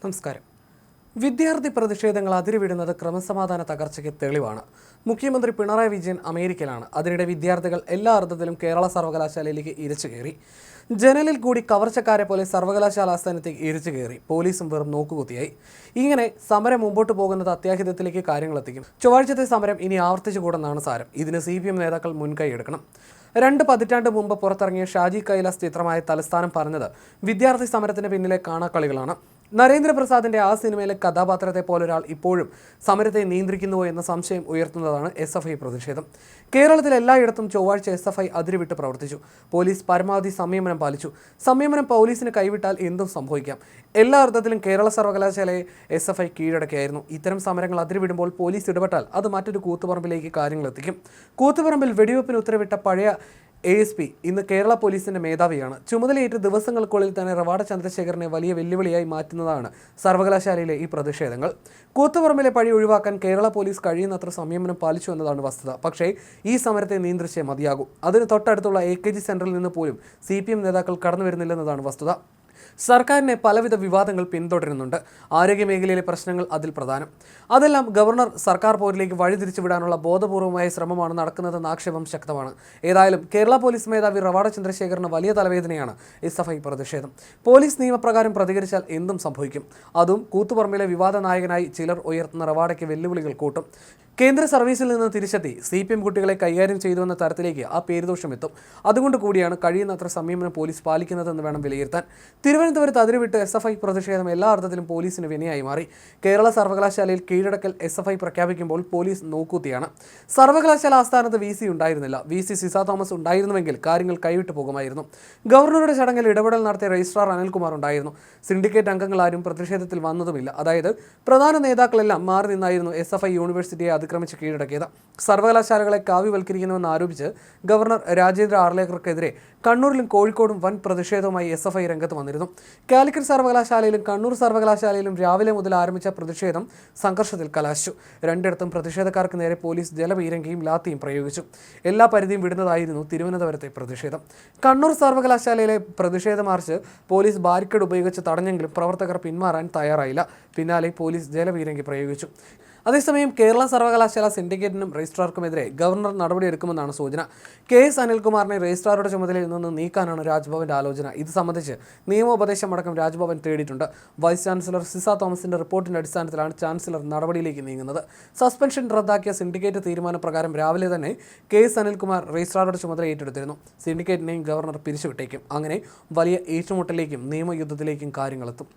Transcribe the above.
നമസ്കാരം. വിദ്യാർത്ഥി പ്രതിഷേധങ്ങൾ അതിരുവിടുന്നത് ക്രമസമാധാന തകർച്ചയ്ക്ക് തെളിവാണ്. മുഖ്യമന്ത്രി പിണറായി വിജയൻ അമേരിക്കയിലാണ്. അതിനിടെ വിദ്യാർത്ഥികൾ എല്ലാ അർത്ഥത്തിലും കേരള സർവകലാശാലയിലേക്ക് ഇരച്ചു കയറി. ജനലിൽ കൂടി കവർച്ചക്കാരെ പോലെ സർവകലാശാല ആസ്ഥാനത്തേക്ക് ഇരച്ചു കയറി. പോലീസും വെറും നോക്കുകുത്തിയായി. ഇങ്ങനെ സമരം മുമ്പോട്ട് പോകുന്നത് അത്യാഹിതത്തിലേക്ക് കാര്യങ്ങളെത്തിക്കും. ചൊവ്വാഴ്ചത്തെ സമരം ഇനി ആവർത്തിച്ചുകൂടെന്നാണ് സാരം. ഇതിന് CPM നേതാക്കൾ മുൻകൈ എടുക്കണം. 2 പതിറ്റാണ്ട് മുമ്പ് പുറത്തിറങ്ങിയ ഷാജി കൈലാസ് ചിത്രമായ തലസ്ഥാനം പറഞ്ഞത് വിദ്യാർത്ഥി സമരത്തിന് പിന്നിലെ കാണാക്കളികളാണ്. നരേന്ദ്രപ്രസാദിന്റെ ആ സിനിമയിലെ കഥാപാത്രത്തെ പോലൊരാൾ ഇപ്പോഴും സമരത്തെ നിയന്ത്രിക്കുന്നുവോ എന്ന സംശയം ഉയർത്തുന്നതാണ് SFI പ്രതിഷേധം. കേരളത്തിൽ എല്ലായിടത്തും ചൊവ്വാഴ്ച SFI അതിരുവിട്ട് പ്രവർത്തിച്ചു. പോലീസ് പരമാവധി സംയമനം പാലിച്ചു. സംയമനം പോലീസിന് കൈവിട്ടാൽ എന്തും സംഭവിക്കാം. എല്ലാ അർത്ഥത്തിലും കേരള സർവകലാശാലയെ SFI കീഴടക്കിയായിരുന്നു. ഇത്തരം സമരങ്ങൾ അതിരുവിടുമ്പോൾ പോലീസ് ഇടപെട്ടാൽ അത് മറ്റൊരു കൂത്തുപറമ്പിലേക്ക് കാര്യങ്ങളെത്തിക്കും. കൂത്തുപറമ്പിൽ വെടിവെപ്പിന് ഉത്തരവിട്ട പഴയ ASP ഇന്ന് കേരള പോലീസിന്റെ മേധാവിയാണ്. ചുമതലയേറ്റ് ദിവസങ്ങൾക്കുള്ളിൽ തന്നെ റവാഡ ചന്ദ്രശേഖരനെ വലിയ വെല്ലുവിളിയായി മാറ്റുന്നതാണ് സർവകലാശാലയിലെ ഈ പ്രതിഷേധങ്ങൾ. കൂത്തുപറമ്പിലെ പഴി ഒഴിവാക്കാൻ കേരള പോലീസ് കഴിയുന്നത്ര സംയമനം പാലിച്ചു എന്നതാണ് വസ്തുത. പക്ഷേ ഈ സമരത്തെ നിയന്ത്രിച്ചേ മതിയാകൂ. അതിന് തൊട്ടടുത്തുള്ള AKG സെന്ററിൽ നിന്ന് പോലും CPM നേതാക്കൾ കടന്നു വരുന്നില്ലെന്നതാണ് വസ്തുത. സർക്കാരിനെ പലവിധ വിവാദങ്ങൾ പിന്തുടരുന്നുണ്ട്. ആരോഗ്യമേഖലയിലെ പ്രശ്നങ്ങൾ അതിൽ പ്രധാനം. അതെല്ലാം ഗവർണർ സർക്കാർ പോരിലേക്ക് വഴിതിരിച്ചുവിടാനുള്ള ബോധപൂർവമായ ശ്രമമാണ് നടക്കുന്നതെന്ന ആക്ഷേപം ശക്തമാണ്. ഏതായാലും കേരള പോലീസ് മേധാവി റവാഡ ചന്ദ്രശേഖരന് വലിയ തലവേദനയാണ് SFI പ്രതിഷേധം. പോലീസ് നിയമപ്രകാരം പ്രതികരിച്ചാൽ എന്തും സംഭവിക്കും. അതും കൂത്തുപറമ്പിലെ വിവാദ നായകനായി ചിലർ ഉയർത്തുന്ന റവാഡയ്ക്ക് വെല്ലുവിളികൾ കൂട്ടും. കേന്ദ്ര സർവീസിൽ നിന്ന് തിരിച്ചെത്തി CPM കുട്ടികളെ കൈകാര്യം ചെയ്തുവെന്ന തരത്തിലേക്ക് ആ പേരുദോഷം എത്തും. അതുകൊണ്ട് കൂടിയാണ് കഴിയുന്നത്ര സംയമനം പോലീസ് പാലിക്കുന്നതെന്ന് വേണം വിലയിരുത്താൻ. തിരുവനന്തപുരത്ത് അതിരുവിട്ട് SFI പ്രതിഷേധം എല്ലാ അർത്ഥത്തിലും പോലീസിന് വിനയായി മാറി. കേരള സർവകലാശാലയിൽ കീഴടക്കൽ SFI പ്രഖ്യാപിക്കുമ്പോൾ പോലീസ് നോക്കൂത്തിയാണ്. സർവകലാശാല ആസ്ഥാനത്ത് VC ഉണ്ടായിരുന്നില്ല. VC സിസ തോമസ് ഉണ്ടായിരുന്നുവെങ്കിൽ കാര്യങ്ങൾ കൈവിട്ടു പോകുമായിരുന്നു. ഗവർണറുടെ ചടങ്ങിൽ ഇടപെടൽ നടത്തിയ രജിസ്ട്രാർ അനിൽകുമാർ ഉണ്ടായിരുന്നു. സിൻഡിക്കേറ്റ് അംഗങ്ങളാരും പ്രതിഷേധത്തിൽ വന്നതുമില്ല. അതായത് പ്രധാന നേതാക്കളെല്ലാം മാറി നിന്നായിരുന്നു SFI യൂണിവേഴ്സിറ്റിയെ അതിക്രമിച്ച് കീഴടക്കിയത്. സർവകലാശാലകളെ കാവ്യവൽക്കരിക്കുന്നുവെന്ന് ആരോപിച്ച് ഗവർണർ രാജേന്ദ്ര ആർലേക്കർക്കെതിരെ കണ്ണൂരിലും കോഴിക്കോടും വൻ പ്രതിഷേധവുമായി SFI രംഗത്ത് വന്നിരുന്നു. കാലിക്കറ്റ് സർവകലാശാലയിലും കണ്ണൂർ സർവകലാശാലയിലും രാവിലെ മുതൽ ആരംഭിച്ച പ്രതിഷേധം സംഘർഷത്തിൽ കലാശിച്ചു. രണ്ടിടത്തും പ്രതിഷേധക്കാർക്ക് നേരെ പോലീസ് ജലപീരങ്കിയും ലാത്തിയും പ്രയോഗിച്ചു. എല്ലാ പരിധിയും വിടുന്നതായിരുന്നു തിരുവനന്തപുരത്തെ പ്രതിഷേധം. കണ്ണൂർ സർവകലാശാലയിലെ പ്രതിഷേധ മാർച്ച് പോലീസ് ബാരിക്കേഡ് ഉപയോഗിച്ച് തടഞ്ഞെങ്കിലും പ്രവർത്തകർ പിന്മാറാൻ തയ്യാറായില്ല. പിന്നാലെ പോലീസ് ജലപീരങ്കി പ്രയോഗിച്ചു. അതേസമയം കേരള സർവകലാശാല സിൻഡിക്കേറ്റിനും രജിസ്ട്രാർക്കുമെതിരെ ഗവർണർ നടപടിയെടുക്കുമെന്നാണ് സൂചന. KS അനിൽകുമാറിനെ രജിസ്ട്രാറുടെ ചുമതലയിൽ നിന്ന് നീക്കാനാണ് രാജ്ഭവന്റെ ആലോചന. ഇത് സംബന്ധിച്ച് നിയമോപദേശമടക്കം രാജ്ഭവൻ തേടിയിട്ടുണ്ട്. വൈസ് ചാൻസലർ സിസ തോമസിന്റെ റിപ്പോർട്ടിന്റെ അടിസ്ഥാനത്തിലാണ് ചാൻസലർ നടപടിയിലേക്ക് നീങ്ങുന്നത്. സസ്പെൻഷൻ റദ്ദാക്കിയ സിൻഡിക്കേറ്റ് തീരുമാനപ്രകാരം രാവിലെ തന്നെ KS അനിൽകുമാർ രജിസ്ട്രാറുടെ ചുമതല ഏറ്റെടുത്തിരുന്നു. സിൻഡിക്കേറ്റിനെയും ഗവർണർ പിരിച്ചുവിട്ടേക്കും. അങ്ങനെ വലിയ ഏറ്റുമുട്ടലിലേക്കും നിയമയുദ്ധത്തിലേക്കും കാര്യങ്ങളെത്തും.